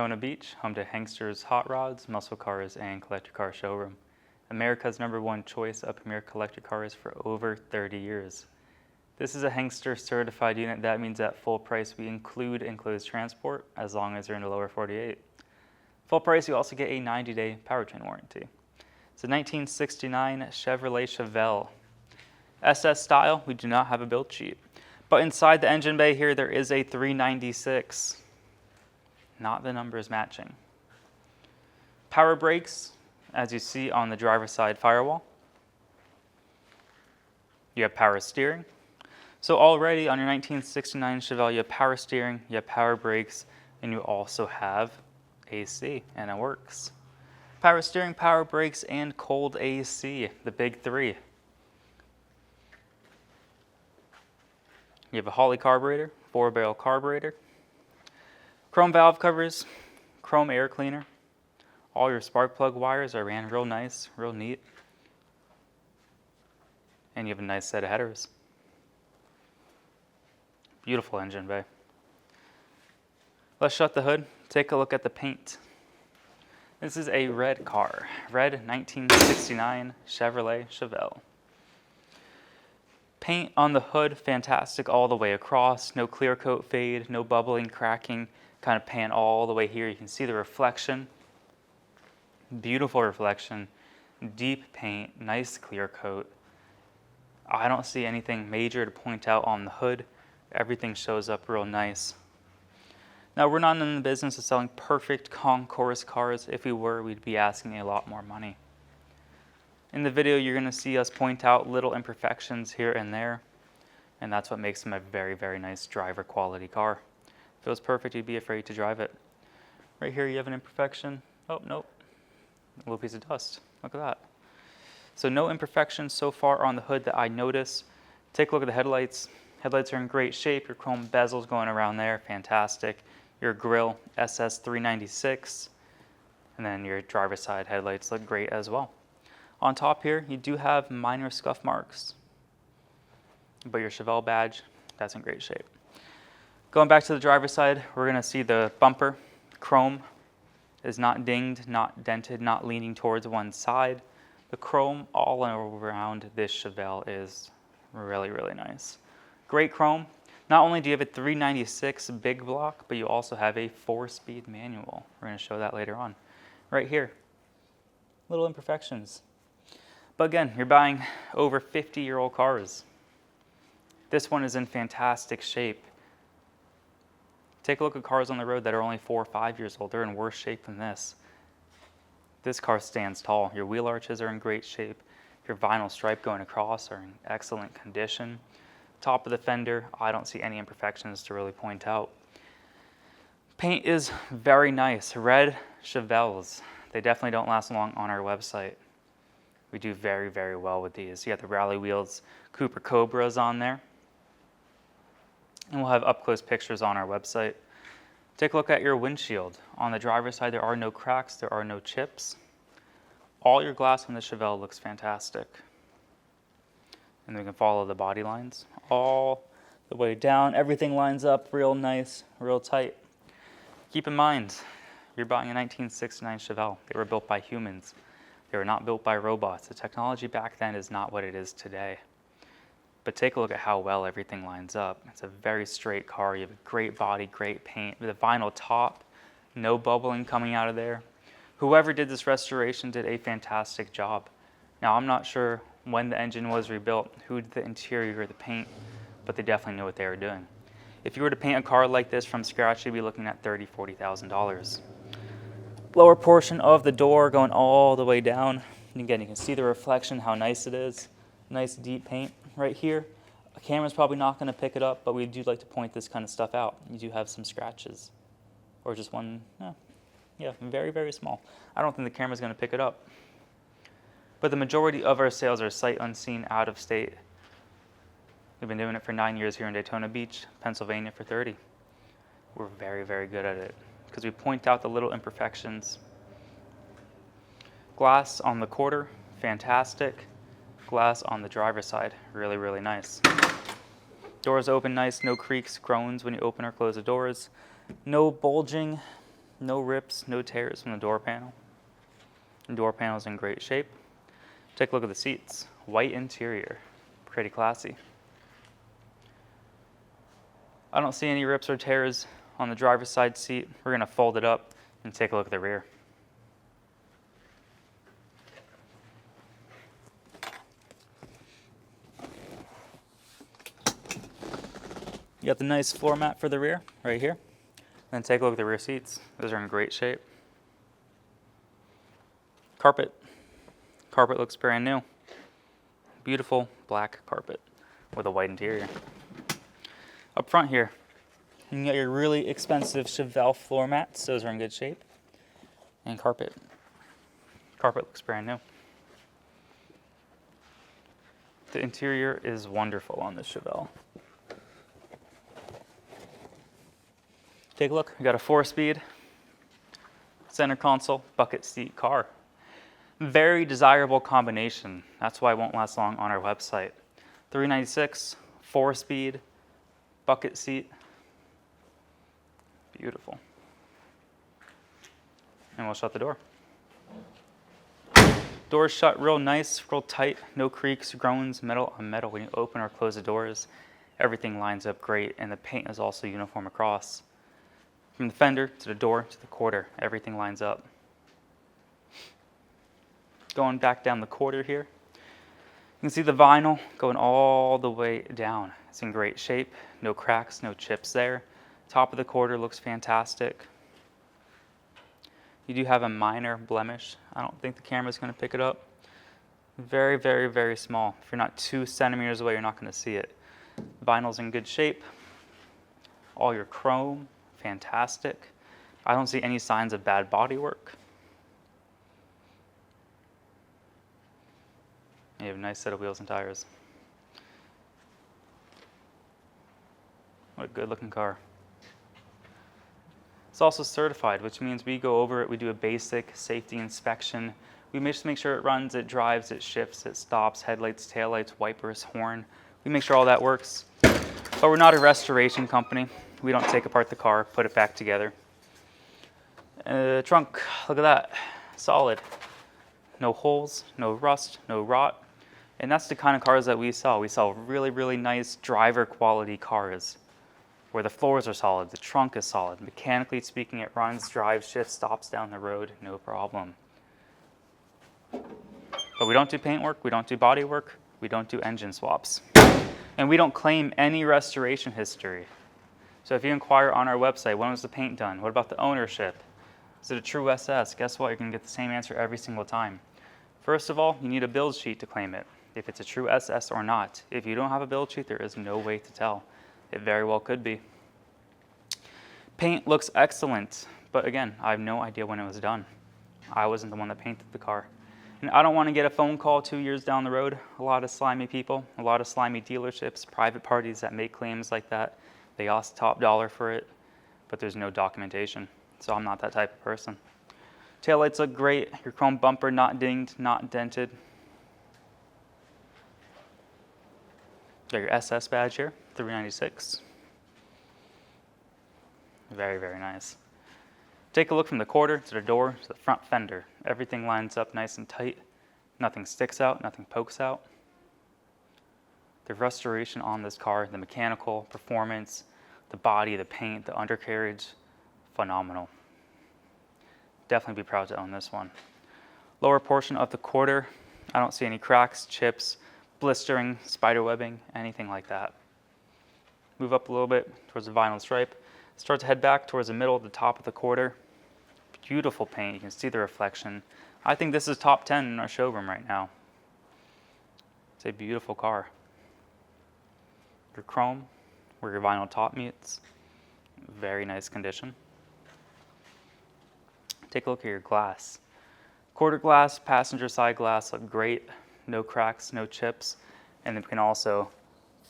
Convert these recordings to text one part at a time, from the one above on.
Daytona Beach, home to Hanksters hot rods, muscle cars, and collector car showroom. America's #1 choice of premier collector cars for over 30 years. This is a Hankster certified unit. That means at full price we include enclosed transport as long as you're in the lower 48. Full price you also get a 90-day powertrain warranty. It's a 1969 Chevrolet Chevelle. SS style, we do not have a build sheet. But inside the engine bay here there is a 396. Not the numbers matching. Power brakes, as you see on the driver's side firewall. You have power steering. So already on your 1969 Chevelle, you have power steering, you have power brakes, and you also have AC, and it works. Power steering, power brakes, and cold AC, the big three. You have a Holley carburetor, 4-barrel carburetor, chrome valve covers, chrome air cleaner. All your spark plug wires are ran real nice, real neat. And you have a nice set of headers. Beautiful engine bay. Let's shut the hood, take a look at the paint. This is a red car, red 1969 Chevrolet Chevelle. Paint on the hood, fantastic all the way across, no clear coat fade, no bubbling, cracking, kind of pan all the way here. You can see the reflection, beautiful reflection, deep paint, nice clear coat. I don't see anything major to point out on the hood. Everything shows up real nice. Now, we're not in the business of selling perfect concourse cars. If we were, we'd be asking a lot more money. In the video, you're going to see us point out little imperfections here and there, and that's what makes them a very, very nice driver quality car. If it was perfect, you'd be afraid to drive it. Right here, you have an imperfection. Oh, nope. A little piece of dust. Look at that. So no imperfections so far on the hood that I notice. Take a look at the headlights. Headlights are in great shape. Your chrome bezels going around there, fantastic. Your grille, SS 396. And then your driver's side headlights look great as well. On top here, you do have minor scuff marks, but your Chevelle badge, that's in great shape. Going back to the driver's side, we're going to see the bumper. Chrome is not dinged, not dented, not leaning towards one side. The chrome all around this Chevelle is really, really nice. Great chrome. Not only do you have a 396 big block, but you also have a 4-speed manual. We're going to show that later on. Right here, little imperfections. But again, you're buying over 50-year-old cars. This one is in fantastic shape. Take a look at cars on the road that are only 4 or 5 years old. They're in worse shape than this. This car stands tall. Your wheel arches are in great shape. Your vinyl stripe going across are in excellent condition. Top of the fender, I don't see any imperfections to really point out. Paint is very nice. Red Chevelles. They definitely don't last long on our website. We do very, very well with these. You got the Rally Wheels Cooper Cobras on there. And we'll have up-close pictures on our website. Take a look at your windshield. On the driver's side, there are no cracks, there are no chips. All your glass on the Chevelle looks fantastic. And we can follow the body lines all the way down. Everything lines up real nice, real tight. Keep in mind, you're buying a 1969 Chevelle. They were built by humans. They were not built by robots. The technology back then is not what it is today. But take a look at how well everything lines up. It's a very straight car. You have a great body, great paint. With a vinyl top, no bubbling coming out of there. Whoever did this restoration did a fantastic job. Now, I'm not sure when the engine was rebuilt, who did the interior or the paint, but they definitely knew what they were doing. If you were to paint a car like this from scratch, you'd be looking at $30,000, $40,000. Lower portion of the door going all the way down. And again, you can see the reflection, how nice it is. Nice deep paint right here. A camera's probably not going to pick it up, but we do like to point this kind of stuff out. You do have some scratches, or just one, yeah, very, very small. I don't think the camera's going to pick it up. But the majority of our sales are sight unseen, out of state. We've been doing it for 9 years here in Daytona Beach, Pennsylvania for 30. We're very, very good at it because we point out the little imperfections. Glass on the quarter, fantastic. Glass on the driver's side, really, really nice. Doors open nice, no creaks, groans when you open or close the doors. No bulging, No rips, no tears from the door panel. The door panel's in great shape. Take a look at the seats. White interior, pretty classy. I don't see any rips or tears on the driver's side seat. We're gonna fold it up and take a look at the rear. You got the nice floor mat for the rear right here. Then take a look at the rear seats. Those are in great shape. Carpet. Carpet looks brand new. Beautiful black carpet with a white interior. Up front here, you can get your really expensive Chevelle floor mats. Those are in good shape. And carpet. Carpet looks brand new. The interior is wonderful on this Chevelle. Take a look, we got a 4-speed, center console, bucket seat car. Very desirable combination. That's why it won't last long on our website. $396, 4-speed, bucket seat. Beautiful. And we'll shut the door. Doors shut real nice, real tight, no creaks, groans, metal on metal when you open or close the doors. Everything lines up great, and the paint is also uniform across. From the fender to the door to the quarter, everything lines up. Going back down the quarter here, you can see the vinyl going all the way down. It's in great shape, no cracks, no chips there. Top of the quarter looks fantastic. You do have a minor blemish. I don't think the camera's going to pick it up. Very, very, very small. If you're not 2 centimeters away, you're not going to see it. Vinyl's in good shape. All your chrome, fantastic. I don't see any signs of bad body work. You have a nice set of wheels and tires. What a good looking car. It's also certified, which means we go over it, we do a basic safety inspection. We just make sure it runs, it drives, it shifts, it stops, headlights, taillights, wipers, horn. We make sure all that works. But we're not a restoration company. We don't take apart the car, put it back together. Trunk, look at that, solid. No holes, no rust, no rot. And that's the kind of cars that we sell. We sell really, really nice driver quality cars where the floors are solid, the trunk is solid. Mechanically speaking, it runs, drives, shifts, stops down the road, no problem. But we don't do paint work, we don't do body work, we don't do engine swaps. And we don't claim any restoration history. So if you inquire on our website, when was the paint done? What about the ownership? Is it a true SS? Guess what? You're going to get the same answer every single time. First of all, you need a build sheet to claim it, if it's a true SS or not. If you don't have a build sheet, there is no way to tell. It very well could be. Paint looks excellent, but again, I have no idea when it was done. I wasn't the one that painted the car. And I don't want to get a phone call 2 years down the road. A lot of slimy people, a lot of slimy dealerships, private parties that make claims like that. They ask top dollar for it, but there's no documentation. So I'm not that type of person. Taillights look great. Your chrome bumper not dinged, not dented. Got your SS badge here, $396. Very, very nice. Take a look from the quarter to the door to the front fender. Everything lines up nice and tight. Nothing sticks out, nothing pokes out. The restoration on this car, the mechanical performance, the body, the paint, the undercarriage, phenomenal. Definitely be proud to own this one. Lower portion of the quarter, I don't see any cracks, chips, blistering, spider webbing, anything like that. Move up a little bit towards the vinyl stripe. Start to head back towards the middle, the top of the quarter. Beautiful paint, you can see the reflection. I think this is top 10 in our showroom right now. It's a beautiful car. Your chrome, where your vinyl top meets, very nice condition. Take a look at your glass. Quarter glass, passenger side glass look great. No cracks, no chips, and it can also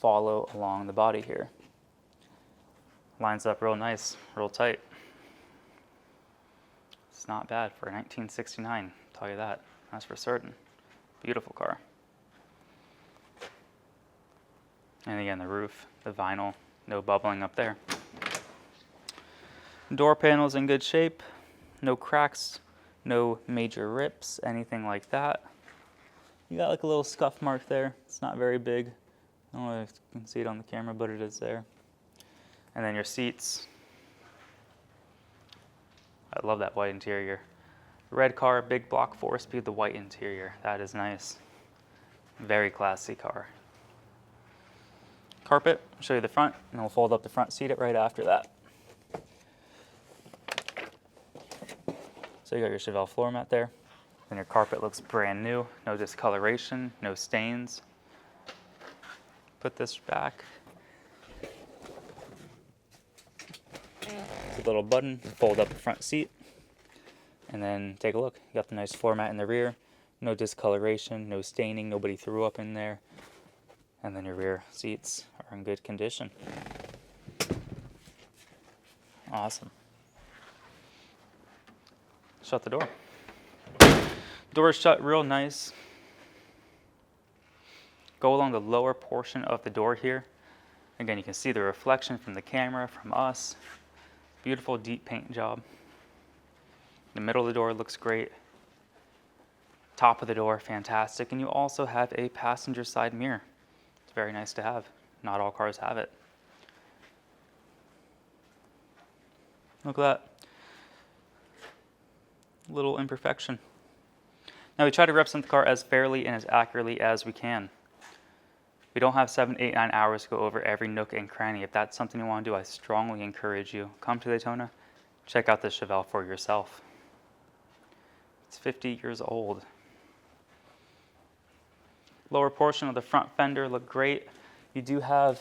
follow along the body here. Lines up real nice, real tight. It's not bad for a 1969, I'll tell you that. That's for certain. Beautiful car. And again, the roof, the vinyl, no bubbling up there. Door panel's in good shape. no cracks, no major rips, anything like that. You got like a little scuff mark there. It's not very big. I don't know if you can see it on the camera, but it is there. And then your seats. I love that white interior. Red car, big block 4-speed, the white interior. That is nice. Very classy car. Carpet, I'll show you the front, and we'll fold up the front seat right after that. So you got your Chevelle floor mat there. And your carpet looks brand new. No discoloration, no stains. Put this back. A little button, fold up the front seat. And then take a look. You got the nice floor mat in the rear. No discoloration, no staining, nobody threw up in there. And then your rear seats are in good condition. Awesome. Shut the door. Door is shut real nice. Go along the lower portion of the door here. Again, you can see the reflection from the camera, from us. Beautiful deep paint job. The middle of the door looks great. Top of the door, fantastic. And you also have a passenger side mirror. It's very nice to have. Not all cars have it. Look at that. Little imperfection. Now we try to represent the car as fairly and as accurately as we can. We don't have 7, 8, 9 hours to go over every nook and cranny. If that's something you want to do, I strongly encourage you. Come to Daytona, check out this Chevelle for yourself. It's 50 years old. Lower portion of the front fender look great. You do have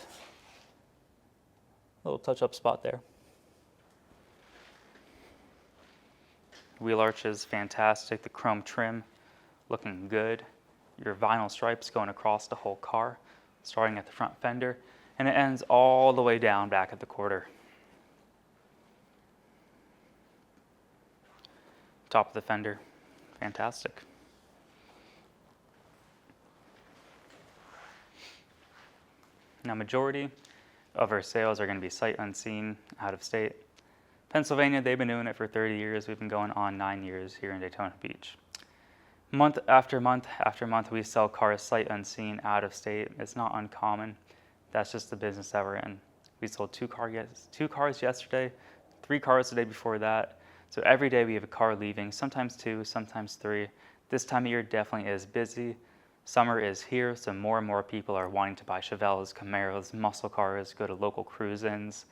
a little touch-up spot there. Wheel arches, fantastic. The chrome trim, looking good. Your vinyl stripes going across the whole car, starting at the front fender, and it ends all the way down back at the quarter. Top of the fender, fantastic. Now, majority of our sales are going to be sight unseen, out of state. Pennsylvania, they've been doing it for 30 years. We've been going on 9 years here in Daytona Beach. Month after month after month, we sell cars sight unseen, out of state. It's not uncommon. That's just the business that we're in. We sold 2 cars yesterday, 3 cars the day before that. So every day we have a car leaving, sometimes 2, sometimes 3. This time of year definitely is busy. Summer is here, so more and more people are wanting to buy Chevelles, Camaros, muscle cars, go to local cruise-ins.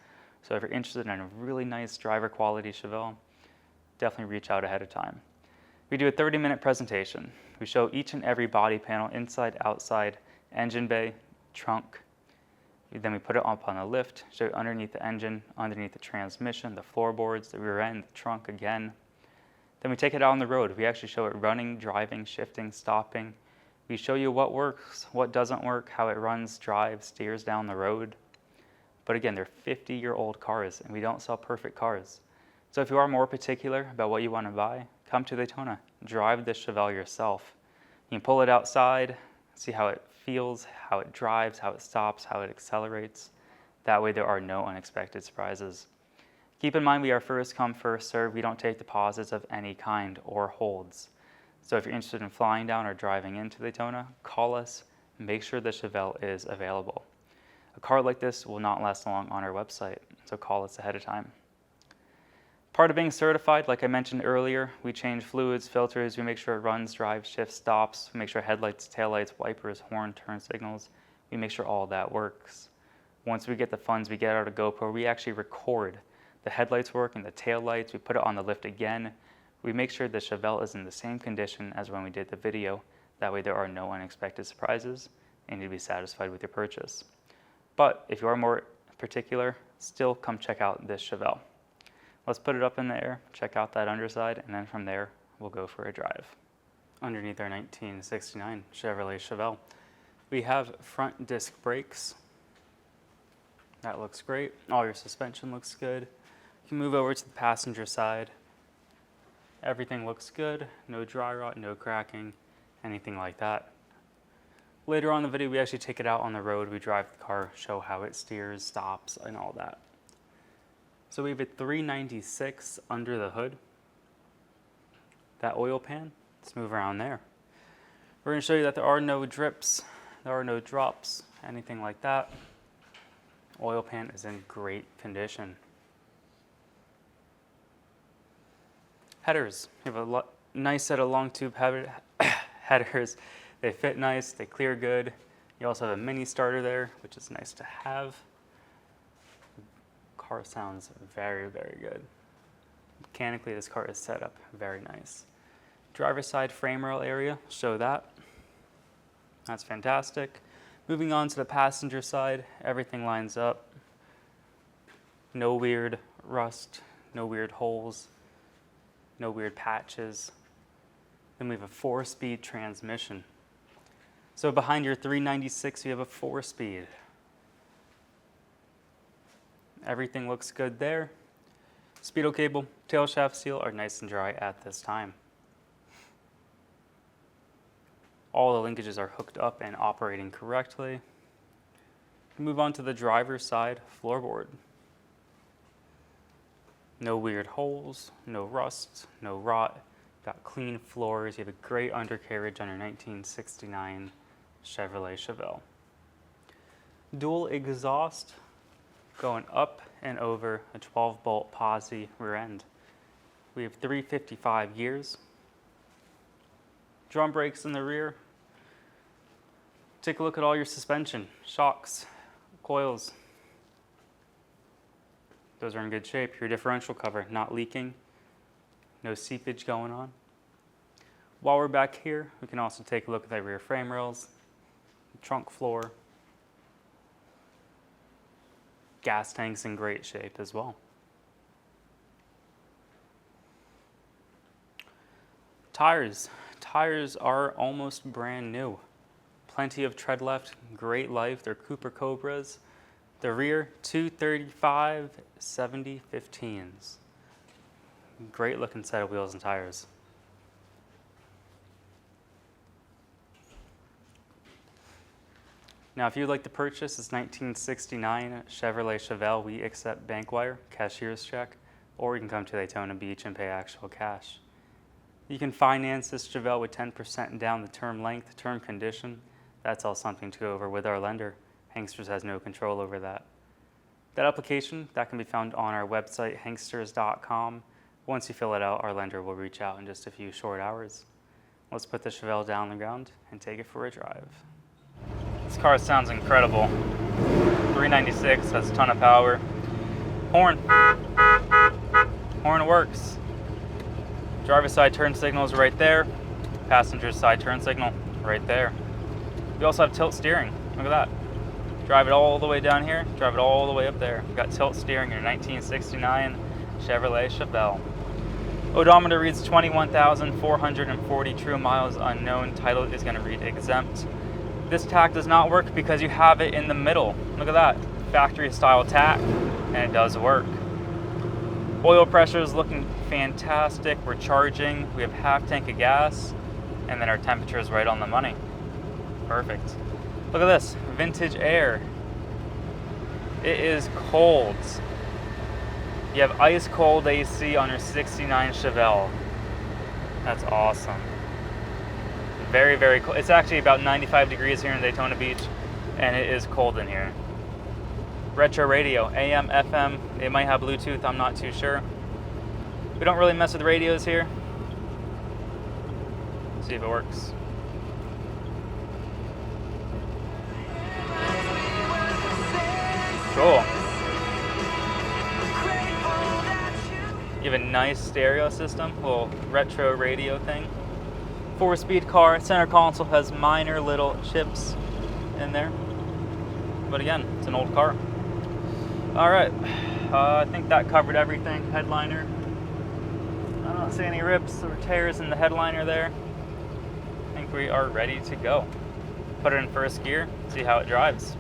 So if you're interested in a really nice driver quality Chevelle, definitely reach out ahead of time. We do a 30-minute presentation. We show each and every body panel, inside, outside, engine bay, trunk. Then we put it up on a lift, show you underneath the engine, underneath the transmission, the floorboards, the rear end, the trunk again. Then we take it out on the road. We actually show it running, driving, shifting, stopping. We show you what works, what doesn't work, how it runs, drives, steers down the road. But again, they're 50-year-old cars, and we don't sell perfect cars. So if you are more particular about what you want to buy, come to Daytona. Drive this Chevelle yourself. You can pull it outside, see how it feels, how it drives, how it stops, how it accelerates. That way there are no unexpected surprises. Keep in mind we are first come, first serve. We don't take deposits of any kind or holds. So if you're interested in flying down or driving into Daytona, call us. Make sure the Chevelle is available. A car like this will not last long on our website, so call us ahead of time. Part of being certified, like I mentioned earlier, we change fluids, filters, we make sure it runs, drives, shifts, stops, we make sure headlights, taillights, wipers, horn, turn signals, we make sure all that works. Once we get the funds, we get out a GoPro, we actually record the headlights work and the taillights, we put it on the lift again. We make sure the Chevelle is in the same condition as when we did the video. That way there are no unexpected surprises and you'll be satisfied with your purchase. But if you are more particular, still come check out this Chevelle. Let's put it up in the air, check out that underside, and then from there, we'll go for a drive. Underneath our 1969 Chevrolet Chevelle, we have front disc brakes. That looks great. All your suspension looks good. You can move over to the passenger side. Everything looks good. No dry rot, no cracking, anything like that. Later on in the video, we actually take it out on the road. We drive the car, show how it steers, stops, and all that. So we have a 396 under the hood. that oil pan. Let's move around there. We're going to show you that there are no drips, there are no drops, anything like that. Oil pan is in great condition. Headers. You have a nice set of long tube headers. They fit nice, they clear good. You also have a mini starter there, which is nice to have. Car sounds very, very good. Mechanically, this car is set up very nice. Driver's side frame rail area, show that. That's fantastic. Moving on to the passenger side, everything lines up. No weird rust, no weird holes, no weird patches. Then we have a 4-speed transmission. So behind your 396, you have a 4-speed. Everything looks good there. Speedo cable, tail shaft seal are nice and dry at this time. All the linkages are hooked up and operating correctly. Move on to the driver's side floorboard. No weird holes, no rust, no rot. Got clean floors. You have a great undercarriage on your 1969 Chevrolet Chevelle. Dual exhaust going up and over a 12-bolt posi rear end. We have 355 gears. Drum brakes in the rear. Take a look at all your suspension, shocks, coils. Those are in good shape. Your differential cover not leaking, no seepage going on. While we're back here, we can also take a look at the rear frame rails, trunk floor. Gas tank's in great shape as well. Tires. Tires are almost brand new. Plenty of tread left, great life. They're Cooper Cobras. The rear, 235 70 15s. Great looking set of wheels and tires. Now, if you'd like to purchase this 1969 Chevrolet Chevelle, we accept bank wire, cashier's check, or you can come to Daytona Beach and pay actual cash. You can finance this Chevelle with 10% down, the term length, term condition. That's all something to go over with our lender. Hanksters has no control over that. That application, that can be found on our website, hanksters.com. Once you fill it out, our lender will reach out in just a few short hours. Let's put the Chevelle down on the ground and take it for a drive. This car sounds incredible. 396, has a ton of power. Horn. Horn works. Driver's side turn signal is right there. Passenger side turn signal right there. We also have tilt steering. Look at that. Drive it all the way down here, drive it all the way up there. We've got tilt steering in a 1969 Chevrolet Chevelle. Odometer reads 21,440 true miles unknown. Title is going to read exempt. This tack does not work because you have it in the middle. Look at that. Factory style tack, and it does work. Oil pressure is looking fantastic. We're charging. We have half tank of gas, and then our temperature is right on the money. Perfect. Look at this, vintage air. It is cold. You have ice cold AC on your 69 Chevelle. That's awesome. Very, very cold. It's actually about 95 degrees here in Daytona Beach, and it is cold in here. Retro radio, AM, FM. It might have Bluetooth, I'm not too sure. We don't really mess with radios here. See if it works. Cool. You have a nice stereo system, little retro radio thing. 4-speed car, center console has minor little chips in there. But again, it's an old car. All right, I think that covered everything. Headliner. I don't see any rips or tears in the headliner there. I think we are ready to go. Put it in first gear, see how it drives.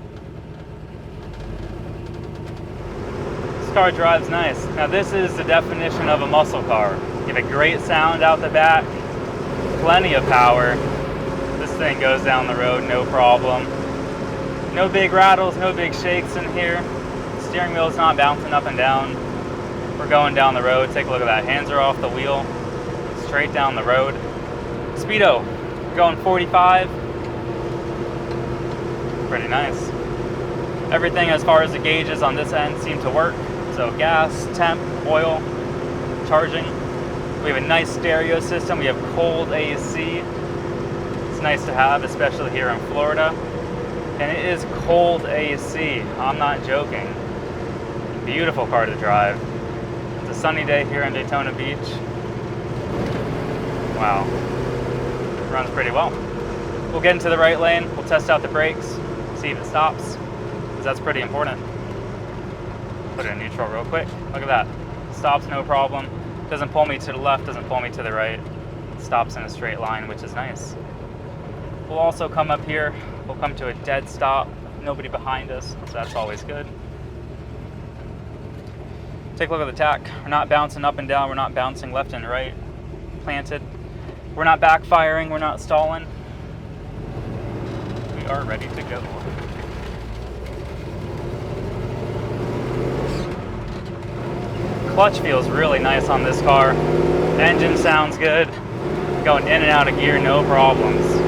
This car drives nice. Now this is the definition of a muscle car. You have a great sound out the back, plenty of power. This thing goes down the road, no problem. No big rattles, no big shakes in here. Steering wheel's not bouncing up and down. We're going down the road. Take a look at that. Hands are off the wheel. It's straight down the road. Speedo, going 45. Pretty nice. Everything as far as the gauges on this end seem to work. So gas, temp, oil, charging. We have a nice stereo system. We have cold AC. It's nice to have, especially here in Florida. And it is cold AC. I'm not joking. Beautiful car to drive. It's a sunny day here in Daytona Beach. Wow. Runs pretty well. We'll get into the right lane. We'll test out the brakes, see if it stops, because that's pretty important. Put it in neutral real quick. Look at that. Stops no problem. Doesn't pull me to the left, doesn't pull me to the right. Stops in a straight line, which is nice. We'll also come up here. We'll come to a dead stop. Nobody behind us, so that's always good. Take a look at the tach. We're not bouncing up and down. We're not bouncing left and right. Planted. We're not backfiring. We're not stalling. We are ready to go. Clutch feels really nice on this car. Engine sounds good. Going in and out of gear, no problems.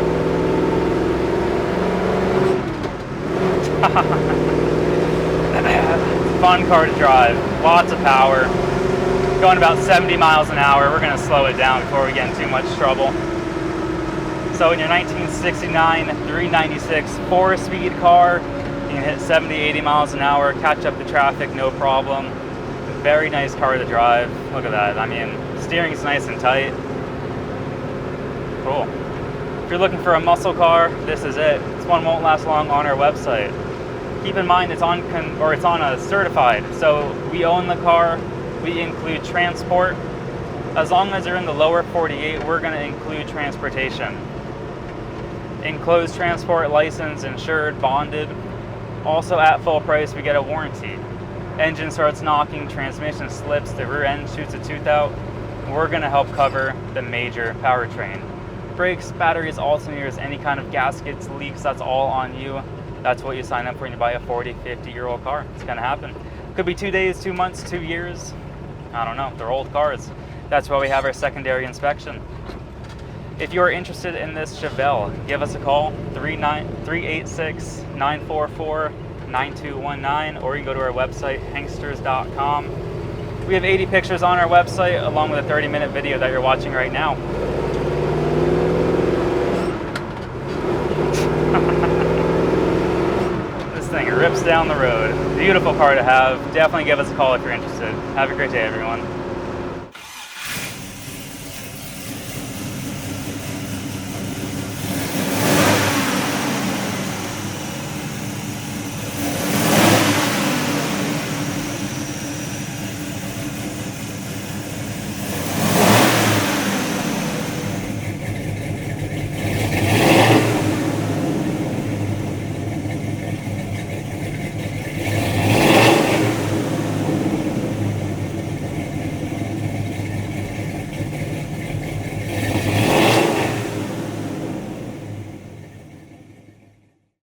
Fun car to drive. Lots of power. Going about 70 miles an hour. We're going to slow it down before we get in too much trouble. So in your 1969 396 4-speed car, you can hit 70, 80 miles an hour, catch up to traffic, no problem. Very nice car to drive. Look at that. I mean, steering's nice and tight. Cool. If you're looking for a muscle car, this is it. This one won't last long on our website. Keep in mind it's on a certified, so we own the car. We include transport. As long as you're in the lower 48, we're going to include transportation. Enclosed transport, license, insured, bonded. Also at full price, we get a warranty. Engine starts knocking, transmission slips, the rear end shoots a tooth out. We're going to help cover the major powertrain. Brakes, batteries, alternators, any kind of gaskets, leaks, that's all on you. That's what you sign up for when you buy a 40, 50-year-old car. It's going to happen. Could be 2 days, 2 months, 2 years. I don't know. They're old cars. That's why we have our secondary inspection. If you're interested in this Chevelle, give us a call, 386-944-9219, or you can go to our website, Hanksters.com. We have 80 pictures on our website, along with a 30-minute video that you're watching right now. This thing rips down the road. Beautiful car to have. Definitely give us a call if you're interested. Have a great day, everyone.